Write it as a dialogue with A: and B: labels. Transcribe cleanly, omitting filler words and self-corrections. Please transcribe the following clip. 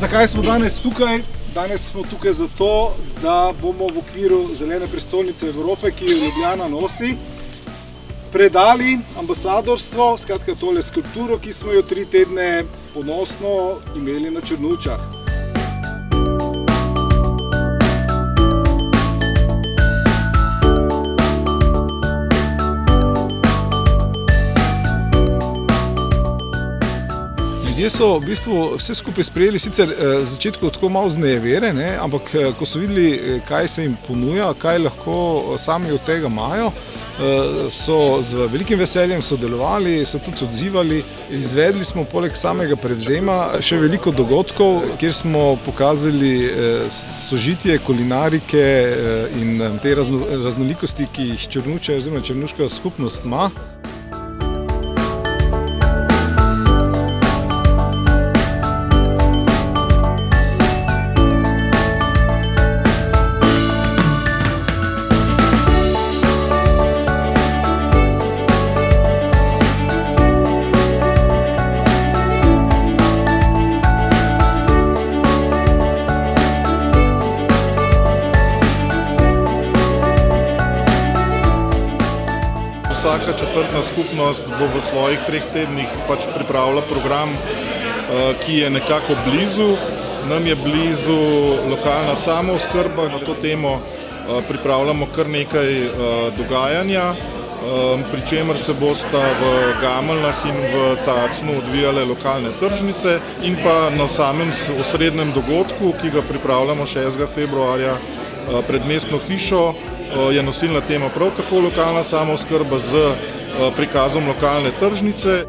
A: Zakaj smo danes tukaj? Danes smo tukaj zato, da bomo v okviru Zelene prestolnice Evrope, ki jo Ljubljana nosi, predali ambasadorstvo, skratka tole skulpturo, ki smo jo 3 tedne ponosno imeli na Črnučah. Ljudje so v bistvu vse skupaj sprejeli, sicer v začetku tako malo z nejevere, ampak ko so videli, kaj se jim ponuja, kaj lahko sami od tega imajo, so z velikim veseljem sodelovali, so tudi odzivali. Izvedli smo poleg samega prevzema še veliko dogodkov, kjer smo pokazali sožitje kulinarike in te raznolikosti, ki jih Črnuče oziroma črnuška skupnost ima.
B: Vsaka četrtna skupnost bo v svojih 3 tednih pripravila program, ki je nekako blizu. Nam je blizu lokalna samooskrba, na to temo pripravljamo kar nekaj dogajanja, pri čemer se bosta v Gameljnah in v Tacnu odvijale lokalne tržnice in pa na samem osrednjem dogodku, ki ga pripravljamo 6. februarja pred mestno hišo, je nosilna tema prav tako lokalna samooskrba z prikazom lokalne tržnice.